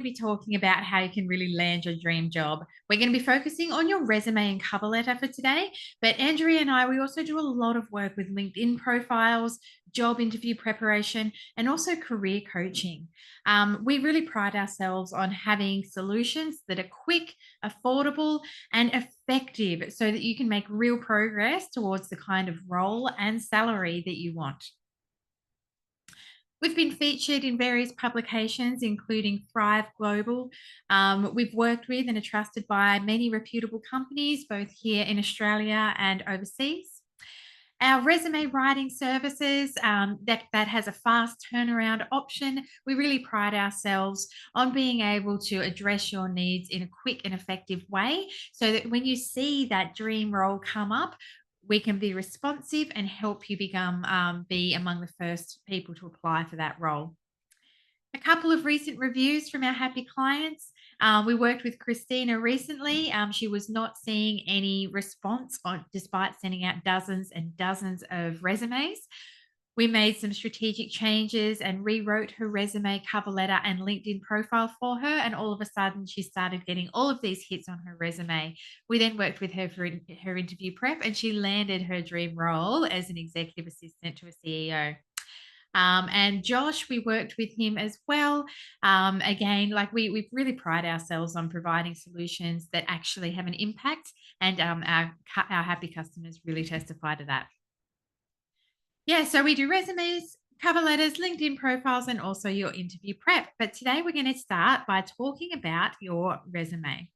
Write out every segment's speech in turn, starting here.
be talking about how you can really land your dream job. We're going to be focusing on your resume and cover letter for today. But Andrea and I, we also do a lot of work with LinkedIn profiles, job interview preparation, and also career coaching. We really pride ourselves on having solutions that are quick, affordable, and effective so that you can make real progress towards the kind of role and salary that you want. We've been featured in various publications, including Thrive Global. We've worked with and are trusted by many reputable companies, both here in Australia and overseas. Our resume writing services, that has a fast turnaround option. We really pride ourselves on being able to address your needs in a quick and effective way so that when you see that dream role come up, we can be responsive and help you be among the first people to apply for that role. A couple of recent reviews from our happy clients. We worked with Christina recently. She was not seeing any response despite sending out dozens and dozens of resumes. We made some strategic changes and rewrote her resume, cover letter, and LinkedIn profile for her. And all of a sudden, she started getting all of these hits on her resume. We then worked with her for her interview prep, and she landed her dream role as an executive assistant to a CEO. And Josh, we worked with him as well. Again, like we really pride ourselves on providing solutions that actually have an impact, and our happy customers really testify to that. Yeah, so we do resumes, cover letters, LinkedIn profiles, and also your interview prep. But today we're going to start by talking about your resume.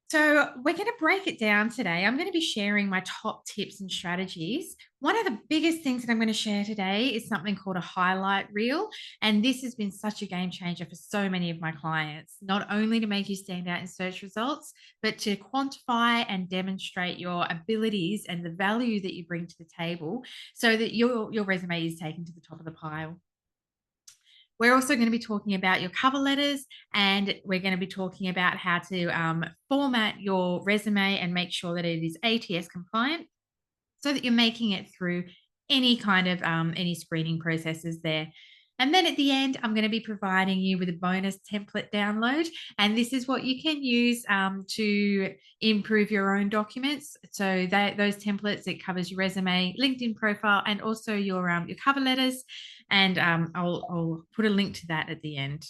So we're going to break it down today. I'm going to be sharing my top tips and strategies. One of the biggest things that I'm going to share today is something called a highlight reel. And this has been such a game changer for so many of my clients, not only to make you stand out in search results, but to quantify and demonstrate your abilities and the value that you bring to the table so that your resume is taken to the top of the pile. We're also going to be talking about your cover letters, and we're going to be talking about how to format your resume and make sure that it is ATS compliant so that you're making it through any kind of any screening processes there. And then at the end, I'm going to be providing you with a bonus template download. And this is what you can use to improve your own documents. So those templates, it covers your resume, LinkedIn profile, and also your cover letters. And I'll put a link to that at the end.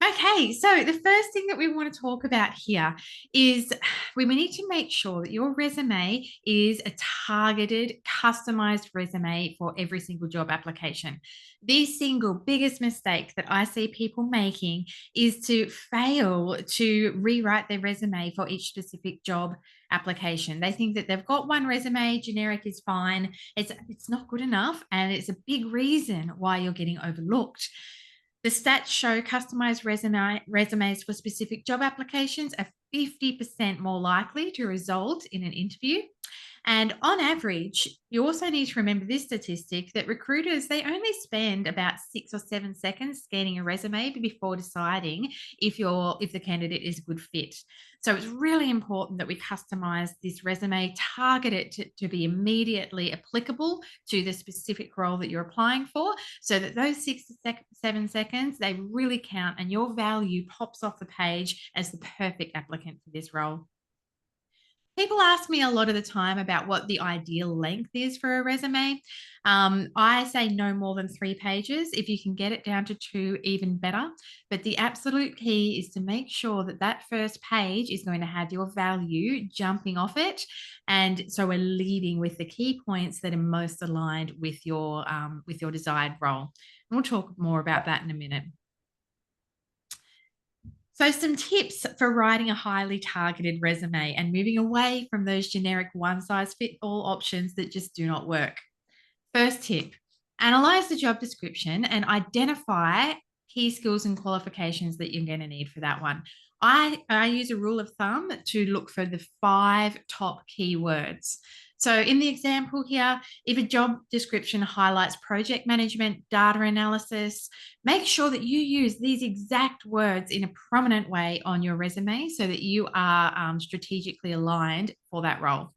Okay, so the first thing that we want to talk about here is we need to make sure that your resume is a targeted, customized resume for every single job application. The single biggest mistake that I see people making is to fail to rewrite their resume for each specific job application. They think that they've got one resume, generic is fine. It's not good enough, and it's a big reason why you're getting overlooked. The stats show customized resumes for specific job applications are 50% more likely to result in an interview. And on average, you also need to remember this statistic that recruiters, they only spend about 6 or 7 seconds scanning a resume before deciding if the candidate is a good fit. So it's really important that we customize this resume, target it to be immediately applicable to the specific role that you're applying for, so that those 6 to 7 seconds, they really count and your value pops off the page as the perfect applicant for this role. People ask me a lot of the time about what the ideal length is for a resume. I say no more than 3 pages. If you can get it down to 2, even better. But the absolute key is to make sure that that first page is going to have your value jumping off it. And so we're leading with the key points that are most aligned with your desired role. And we'll talk more about that in a minute. So some tips for writing a highly targeted resume and moving away from those generic one-size-fits-all options that just do not work. First tip, analyze the job description and identify key skills and qualifications that you're going to need for that one. I use a rule of thumb to look for the 5 top keywords. So in the example here, if a job description highlights project management, data analysis, make sure that you use these exact words in a prominent way on your resume so that you are strategically aligned for that role.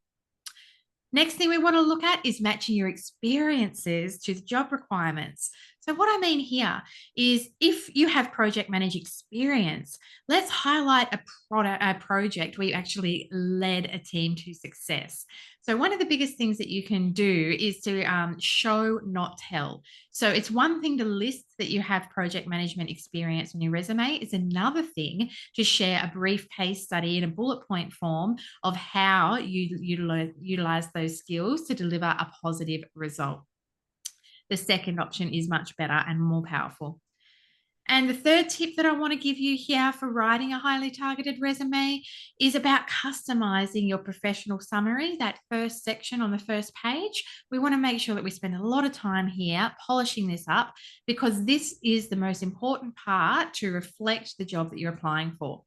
Next thing we want to look at is matching your experiences to the job requirements. So what I mean here is if you have project manage experience, let's highlight a project where you actually led a team to success. So one of the biggest things that you can do is to show, not tell. So it's one thing to list that you have project management experience on your resume. It's another thing to share a brief case study in a bullet point form of how you utilize those skills to deliver a positive result. The second option is much better and more powerful. And the third tip that I want to give you here for writing a highly targeted resume is about customizing your professional summary, that first section on the first page. We want to make sure that we spend a lot of time here polishing this up because this is the most important part to reflect the job that you're applying for.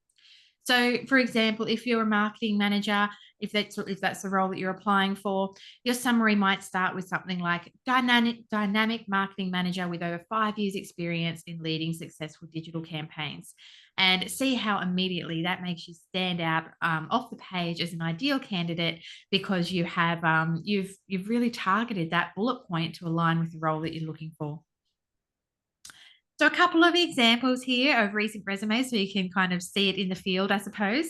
So, for example, if you're a marketing manager, if that's the role that you're applying for, your summary might start with something like dynamic marketing manager with over 5 years experience in leading successful digital campaigns, and see how immediately that makes you stand out off the page as an ideal candidate because you've really targeted that bullet point to align with the role that you're looking for. So a couple of examples here of recent resumes so you can kind of see it in the field, I suppose.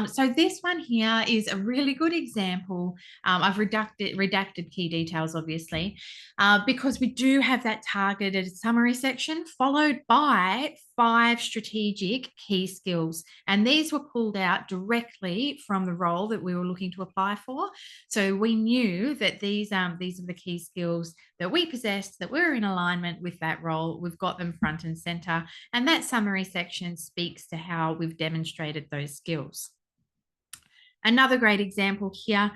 So this one here is a really good example. I've redacted key details, obviously, because we do have that targeted summary section followed by 5 strategic key skills. And these were pulled out directly from the role that we were looking to apply for. So we knew that these are the key skills that we possessed, that we're in alignment with that role. We've got them front and center. And that summary section speaks to how we've demonstrated those skills. Another great example here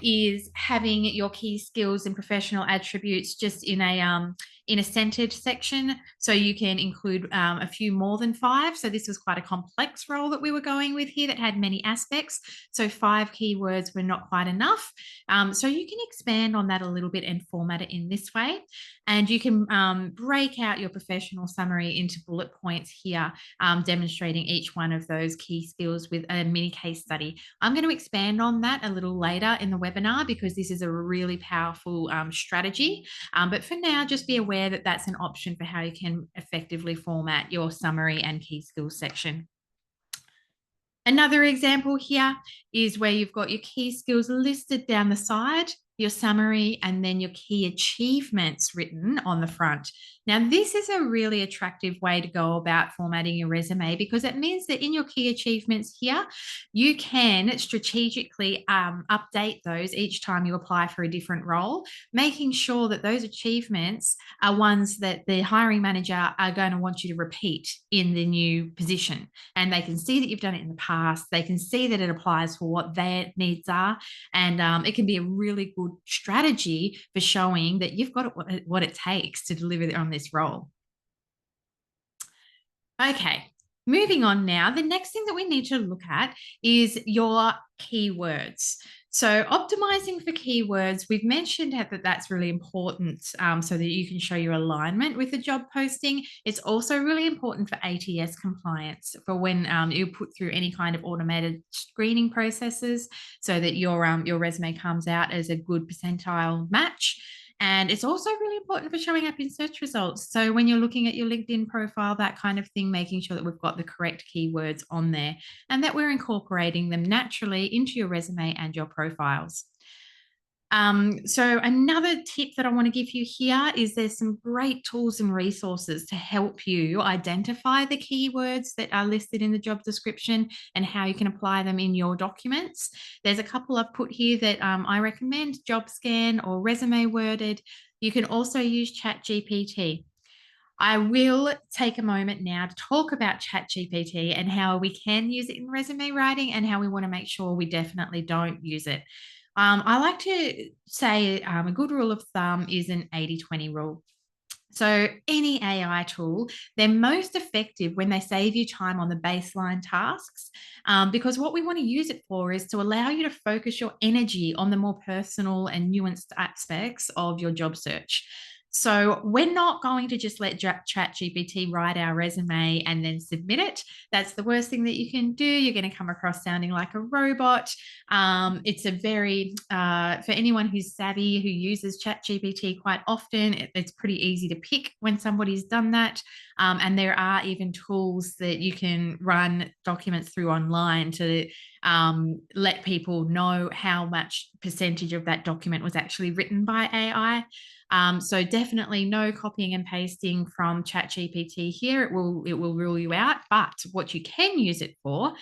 is having your key skills and professional attributes just in a centered section. So you can include a few more than 5. So this was quite a complex role that we were going with here that had many aspects. So 5 keywords were not quite enough. So you can expand on that a little bit and format it in this way. And you can break out your professional summary into bullet points here, demonstrating each one of those key skills with a mini case study. I'm going to expand on that a little later in the webinar because this is a really powerful strategy. But for now, just be aware that that's an option for how you can effectively format your summary and key skills section. Another example here is where you've got your key skills listed down the side, your summary, and then your key achievements written on the front. Now, this is a really attractive way to go about formatting your resume because it means that in your key achievements here, you can strategically update those each time you apply for a different role, making sure that those achievements are ones that the hiring manager are going to want you to repeat in the new position. And they can see that you've done it in the past. They can see that it applies for what their needs are. And it can be a really good strategy for showing that you've got what it takes to deliver on this role. Okay, moving on now. The next thing that we need to look at is your keywords. So optimizing for keywords, we've mentioned that that's really important so that you can show your alignment with the job posting. It's also really important for ATS compliance for when you put through any kind of automated screening processes so that your resume comes out as a good percentile match. And it's also really important for showing up in search results. So when you're looking at your LinkedIn profile, that kind of thing, making sure that we've got the correct keywords on there and that we're incorporating them naturally into your resume and your profiles. So another tip that I want to give you here is there's some great tools and resources to help you identify the keywords that are listed in the job description and how you can apply them in your documents. There's a couple I've put here that I recommend, JobScan or Resume Worded. You can also use ChatGPT. I will take a moment now to talk about ChatGPT and how we can use it in resume writing and how we want to make sure we definitely don't use it. I like to say a good rule of thumb is an 80-20 rule. So any AI tool, they're most effective when they save you time on the baseline tasks, because what we want to use it for is to allow you to focus your energy on the more personal and nuanced aspects of your job search. So we're not going to just let ChatGPT write our resume and then submit it. That's the worst thing that you can do. You're going to come across sounding like a robot. It's a very, for anyone who's savvy, who uses ChatGPT quite often, it's pretty easy to pick when somebody's done that. And there are even tools that you can run documents through online to let people know how much percentage of that document was actually written by AI. So definitely no copying and pasting from ChatGPT here. It will rule you out. But what you can use it for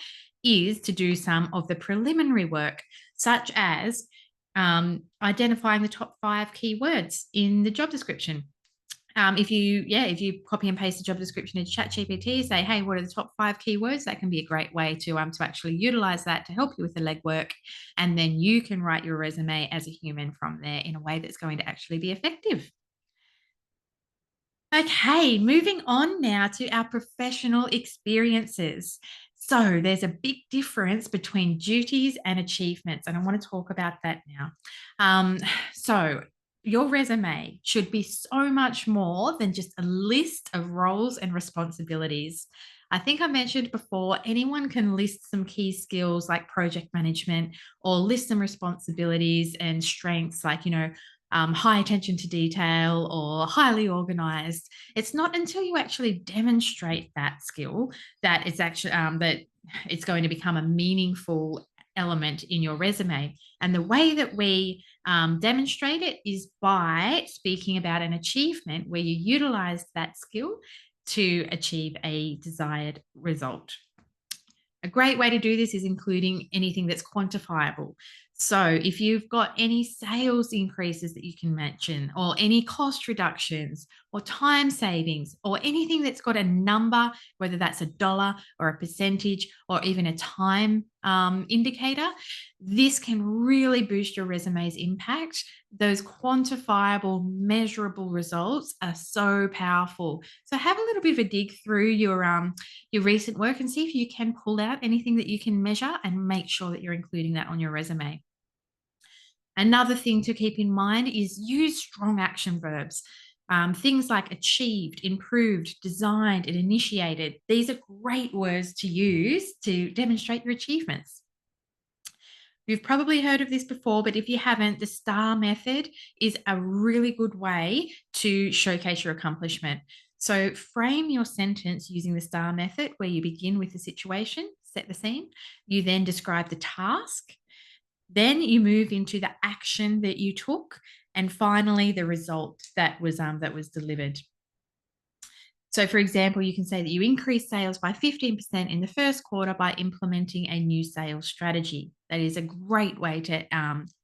is to do some of the preliminary work, such as identifying the top 5 keywords in the job description. If you copy and paste the job description into ChatGPT, say, hey, what are the top 5 keywords? That can be a great way to actually utilize that to help you with the legwork. And then you can write your resume as a human from there in a way that's going to actually be effective. Okay, moving on now to our professional experiences. So there's a big difference between duties and achievements, and I want to talk about that now. So your resume should be so much more than just a list of roles and responsibilities. I think I mentioned before, anyone can list some key skills like project management, or list some responsibilities and strengths like, high attention to detail or highly organized. It's not until you actually demonstrate that skill that it's actually that it's going to become a meaningful element in your resume. And the way that we demonstrate it is by speaking about an achievement where you utilize that skill to achieve a desired result. A great way to do this is including anything that's quantifiable. So if you've got any sales increases that you can mention, or any cost reductions, or time savings, or anything that's got a number, whether that's a dollar or a percentage or even a time indicator, this can really boost your resume's impact. Those quantifiable, measurable results are so powerful. So have a little bit of a dig through your recent work and see if you can pull out anything that you can measure and make sure that you're including that on your resume. Another thing to keep in mind is use strong action verbs. Things like achieved, improved, designed, and initiated. These are great words to use to demonstrate your achievements. You've probably heard of this before, but if you haven't, the STAR method is a really good way to showcase your accomplishment. So frame your sentence using the STAR method, where you begin with the situation, set the scene. You then describe the task. Then you move into the action that you took, and finally the result that was delivered. So, for example, you can say that you increased sales by 15% in the first quarter by implementing a new sales strategy. That is a great way to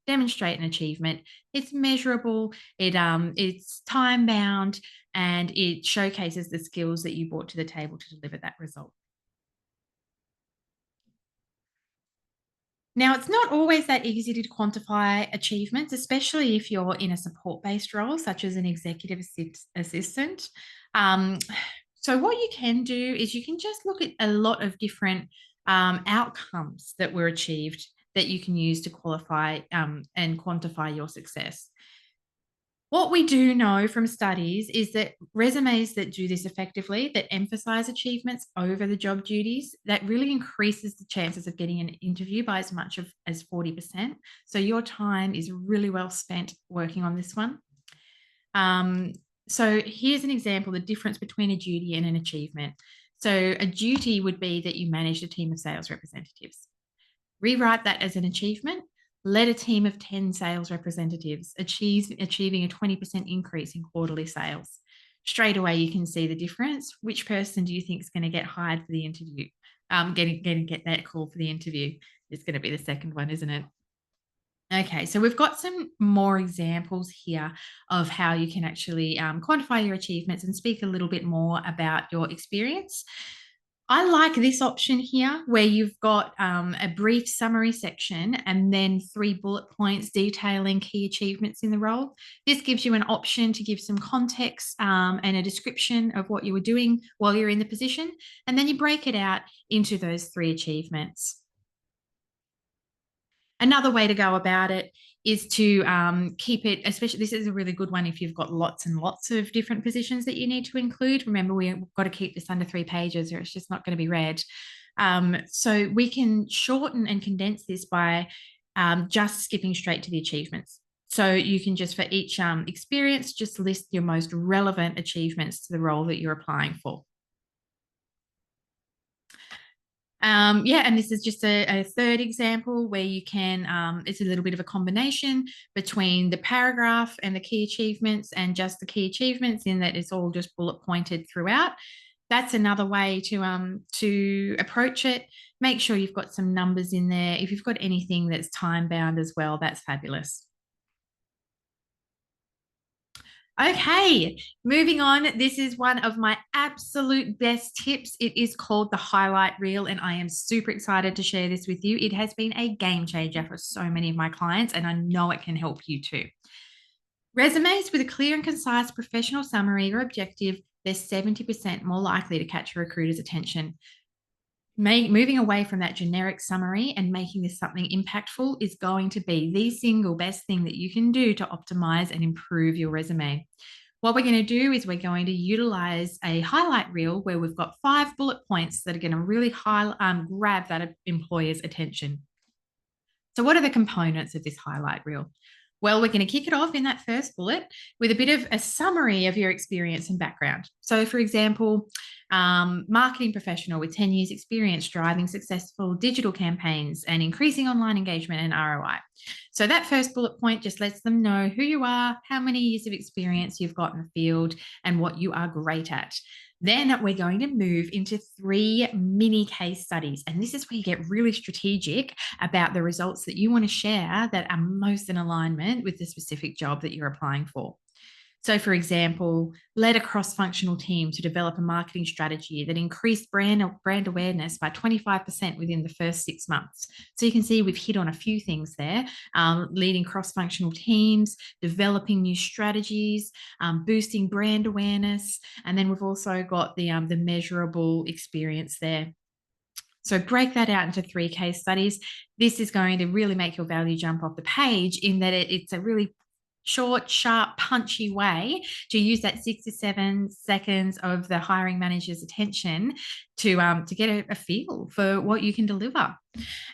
demonstrate an achievement. It's measurable, it's time bound, and it showcases the skills that you brought to the table to deliver that result. Now, it's not always that easy to quantify achievements, especially if you're in a support-based role, such as an executive assistant. Um, so what you can do is you can just look at a lot of different outcomes that were achieved that you can use to qualify and quantify your success. What we do know from studies is that resumes that do this effectively, that emphasize achievements over the job duties, that really increases the chances of getting an interview by as much as 40%. So your time is really well spent working on this one. So here's an example, the difference between a duty and an achievement. So a duty would be that you managed a team of sales representatives. Rewrite that as an achievement. Led a team of 10 sales representatives, achieving a 20% increase in quarterly sales. Straight away, you can see the difference. Which person do you think is going to get hired for the interview? Get that call for the interview? It's going to be the second one, isn't it? Okay, so we've got some more examples here of how you can actually quantify your achievements and speak a little bit more about your experience. I like this option here where you've got a brief summary section and then 3 bullet points detailing key achievements in the role. This gives you an option to give some context and a description of what you were doing while you're in the position, and then you break it out into those 3 achievements. Another way to go about it is to keep it, especially this is a really good one if you've got lots and lots of different positions that you need to include. Remember, we've got to keep this under 3 pages or it's just not going to be read. So we can shorten and condense this by just skipping straight to the achievements. So you can just, for each experience, just list your most relevant achievements to the role that you're applying for. Yeah, and this is just a third example where you can, it's a little bit of a combination between the paragraph and the key achievements and just the key achievements, in that it's all just bullet pointed throughout. That's another way to approach it. Make sure you've got some numbers in there. If you've got anything that's time bound as well, that's fabulous. Okay, moving on. This is one of my absolute best tips. It is called the highlight reel, and I am super excited to share this with you. It has been a game changer for so many of my clients, and I know it can help you too. Resumes with a clear and concise professional summary or objective, they're 70% more likely to catch a recruiter's attention. Moving away from that generic summary and making this something impactful is going to be the single best thing that you can do to optimize and improve your resume. What we're going to do is we're going to utilize a highlight reel where we've got 5 bullet points that are going to really grab that employer's attention. So what are the components of this highlight reel? Well, we're going to kick it off in that first bullet with a bit of a summary of your experience and background. So, for example, marketing professional with 10 years experience driving successful digital campaigns and increasing online engagement and ROI. So that first bullet point just lets them know who you are, how many years of experience you've got in the field, and what you are great at. Then we're going to move into 3 mini case studies. And this is where you get really strategic about the results that you want to share that are most in alignment with the specific job that you're applying for. So, for example, led a cross-functional team to develop a marketing strategy that increased brand awareness by 25% within the first 6 months. So you can see we've hit on a few things there, leading cross-functional teams, developing new strategies, boosting brand awareness, and then we've also got the measurable experience there. So break that out into 3 case studies. This is going to really make your value jump off the page, in that it's a really short, sharp, punchy way to use that 6 to 7 seconds of the hiring manager's attention to get a feel for what you can deliver.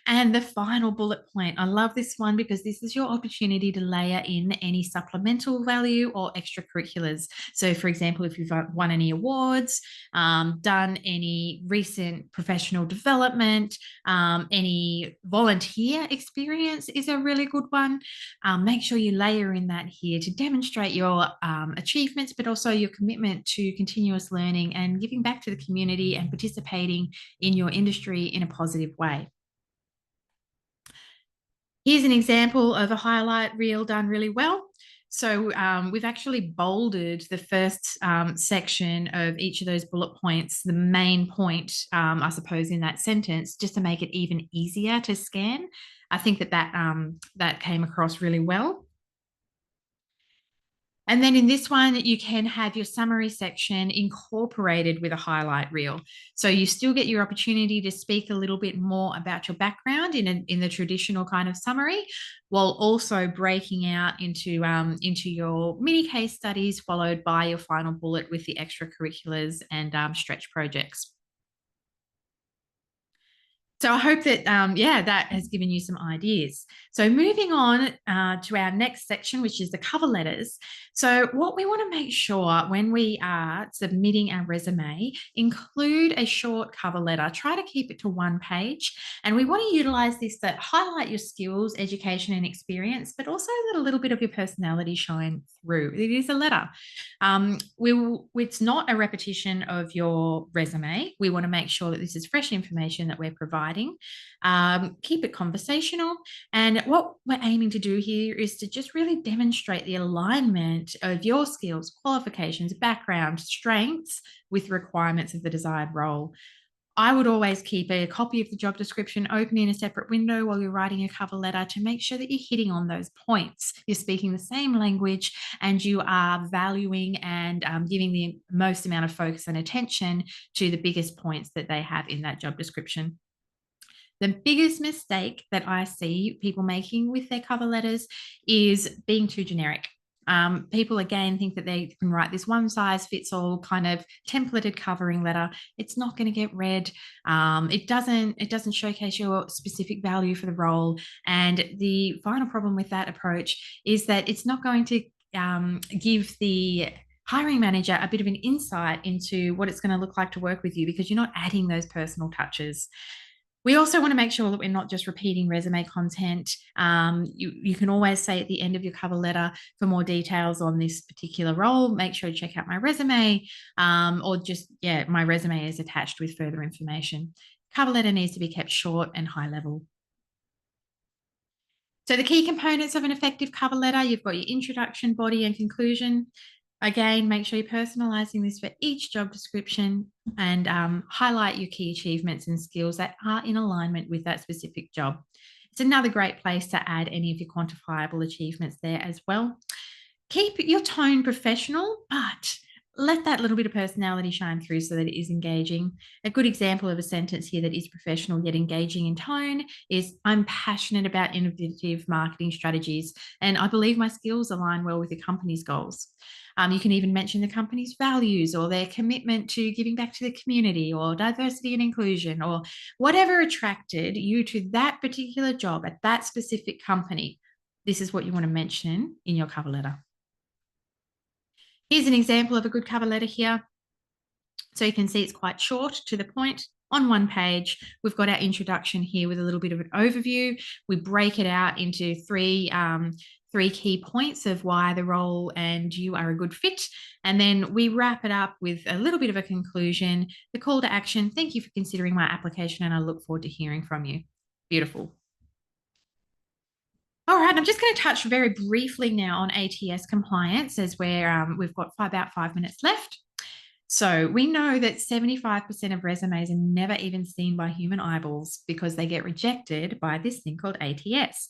And the final bullet point, I love this one because this is your opportunity to layer in any supplemental value or extracurriculars. So, for example, if you've won any awards, done any recent professional development, any volunteer experience is a really good one. Make sure you layer in that here to demonstrate your achievements, but also your commitment to continuous learning and giving back to the community and participating in your industry in a positive way. Here's an example of a highlight reel done really well. So we've actually bolded the first section of each of those bullet points, the main point, I suppose, in that sentence, just to make it even easier to scan. I think that came across really well. And then in this one, you can have your summary section incorporated with a highlight reel. So you still get your opportunity to speak a little bit more about your background in the traditional kind of summary, while also breaking out into your mini case studies, followed by your final bullet with the extracurriculars and stretch projects. So I hope that, that has given you some ideas. So moving on to our next section, which is the cover letters. So what we want to make sure when we are submitting our resume, include a short cover letter. Try to keep it to 1 page. And we want to utilize this to highlight your skills, education, and experience, but also let a little bit of your personality shine through. It is a letter. It's not a repetition of your resume. We want to make sure that this is fresh information that we're providing. Keep it conversational. And what we're aiming to do here is to just really demonstrate the alignment of your skills, qualifications, background, strengths with requirements of the desired role. I would always keep a copy of the job description open in a separate window while you're writing your cover letter to make sure that you're hitting on those points. You're speaking the same language and you are valuing and giving the most amount of focus and attention to the biggest points that they have in that job description. The biggest mistake that I see people making with their cover letters is being too generic. People again think that they can write this one size fits all kind of templated covering letter. It's not going to get read. It doesn't showcase your specific value for the role. And the final problem with that approach is that it's not going to give the hiring manager a bit of an insight into what it's going to look like to work with you, because you're not adding those personal touches. We also want to make sure that we're not just repeating resume content. You can always say at the end of your cover letter, for more details on this particular role, make sure to check out my resume, or just, yeah, my resume is attached with further information. Cover letter needs to be kept short and high level. So the key components of an effective cover letter, you've got your introduction, body, and conclusion. Again, make sure you're personalizing this for each job description, and highlight your key achievements and skills that are in alignment with that specific job. It's another great place to add any of your quantifiable achievements there as well. Keep your tone professional, but let that little bit of personality shine through so that it is engaging. A good example of a sentence here that is professional yet engaging in tone is, I'm passionate about innovative marketing strategies, and I believe my skills align well with the company's goals. You can even mention the company's values or their commitment to giving back to the community, or diversity and inclusion, or whatever attracted you to that particular job at that specific company. This is what you want to mention in your cover letter. Here's an example of a good cover letter here. So you can see it's quite short, to the point. On one page, we've got our introduction here with a little bit of an overview. We break it out into three key points of why the role and you are a good fit. And then we wrap it up with a little bit of a conclusion, the call to action. Thank you for considering my application, and I look forward to hearing from you. Beautiful. All right, I'm just going to touch very briefly now on ATS compliance, as we've got about 5 minutes left. So we know that 75% of resumes are never even seen by human eyeballs because they get rejected by this thing called ATS.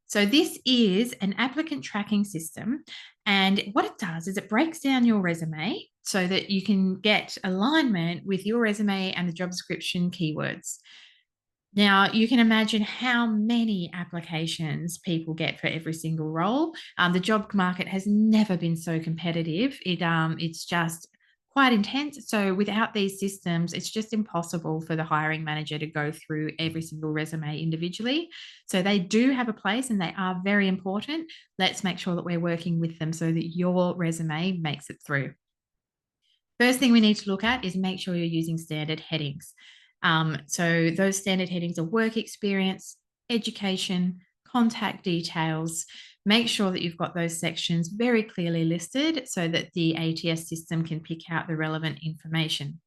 So this is an applicant tracking system. And what it does is it breaks down your resume so that you can get alignment with your resume and the job description keywords. Now, you can imagine how many applications people get for every single role. The job market has never been so competitive. It's just quite intense. So without these systems, it's just impossible for the hiring manager to go through every single resume individually. So they do have a place and they are very important. Let's make sure that we're working with them so that your resume makes it through. First thing we need to look at is make sure you're using standard headings. So those standard headings are work experience, education, contact details. Make sure that you've got those sections very clearly listed so that the ATS system can pick out the relevant information.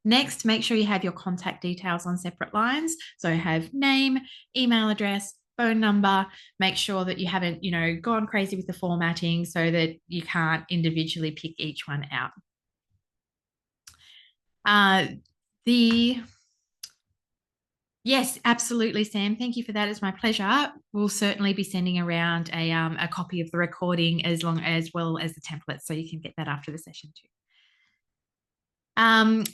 Next, make sure you have your contact details on separate lines. So have name, email address, phone number. Make sure that you haven't, gone crazy with the formatting so that you can't individually pick each one out. Yes, absolutely, Sam. Thank you for that. It's my pleasure. We'll certainly be sending around a copy of the recording as well as the template, so you can get that after the session too.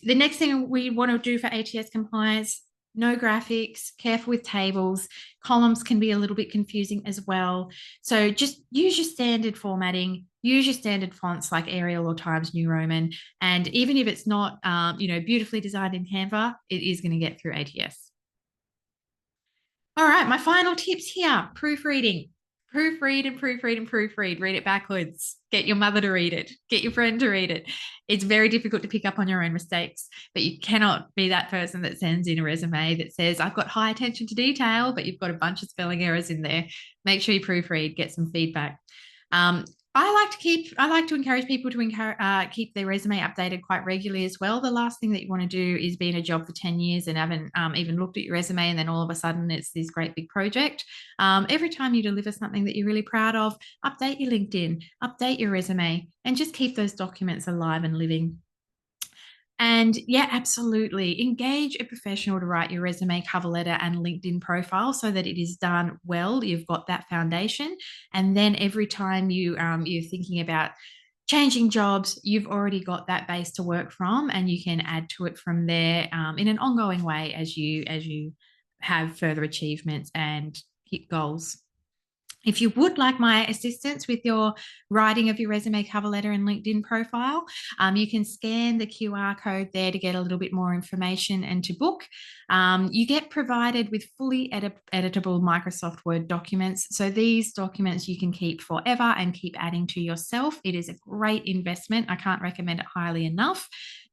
The next thing we want to do for ATS compliance, no graphics, careful with tables. Columns can be a little bit confusing as well. So just use your standard formatting, use your standard fonts like Arial or Times New Roman. And even if it's not, beautifully designed in Canva, it is going to get through ATS. All right, my final tips here, proofreading. Proofread and proofread and proofread. Read it backwards. Get your mother to read it. Get your friend to read it. It's very difficult to pick up on your own mistakes, but you cannot be that person that sends in a resume that says, I've got high attention to detail, but you've got a bunch of spelling errors in there. Make sure you proofread, get some feedback. I like to encourage people to keep their resume updated quite regularly as well. The last thing that you want to do is be in a job for 10 years and haven't even looked at your resume, and then all of a sudden it's this great big project. Every time you deliver something that you're really proud of, update your LinkedIn, update your resume, and just keep those documents alive and living. And yeah, absolutely. Engage a professional to write your resume, cover letter, and LinkedIn profile so that it is done well. You've got that foundation. And then every time you're thinking about changing jobs, you've already got that base to work from, and you can add to it from there in an ongoing way as you have further achievements and hit goals. If you would like my assistance with your writing of your resume, cover letter, and LinkedIn profile, you can scan the QR code there to get a little bit more information and to book. You get provided with fully editable Microsoft Word documents. So these documents you can keep forever and keep adding to yourself. It is a great investment. I can't recommend it highly enough.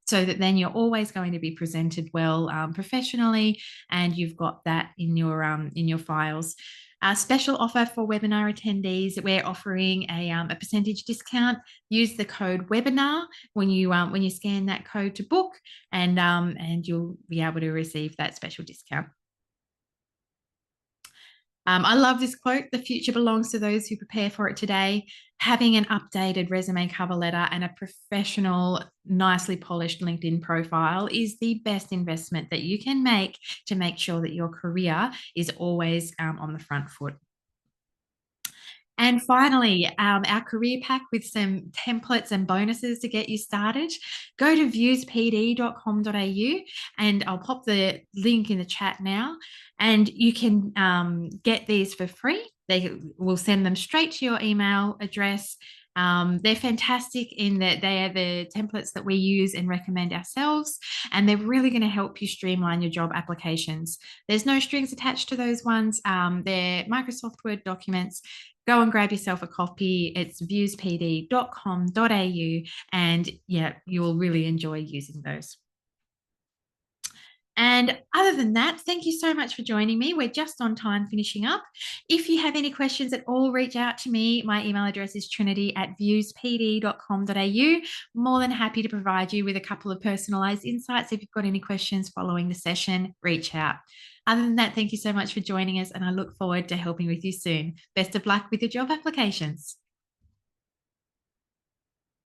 So that then you're always going to be presented well professionally, and you've got that in your files. Special offer for webinar attendees. We're offering a percentage discount. Use the code webinar when you scan that code to book, and you'll be able to receive that special discount. I love this quote: the future belongs to those who prepare for it today. Having an updated resume, cover letter, and a professional, nicely polished LinkedIn profile is the best investment that you can make to make sure that your career is always on the front foot. And finally, our career pack with some templates and bonuses to get you started. Go to viewspd.com.au, and I'll pop the link in the chat now, and you can get these for free. They will send them straight to your email address. They're fantastic in that they are the templates that we use and recommend ourselves, and they're really going to help you streamline your job applications. There's no strings attached to those ones. They're Microsoft Word documents. Go and grab yourself a copy. It's viewspd.com.au, and yeah, you will really enjoy using those. And other than that, thank you so much for joining me. We're just on time finishing up. If you have any questions at all, reach out to me. My email address is trinity@viewspd.com.au. More than happy to provide you with a couple of personalized insights. If you've got any questions following the session, reach out. Other than that, thank you so much for joining us, and I look forward to helping with you soon. Best of luck with your job applications.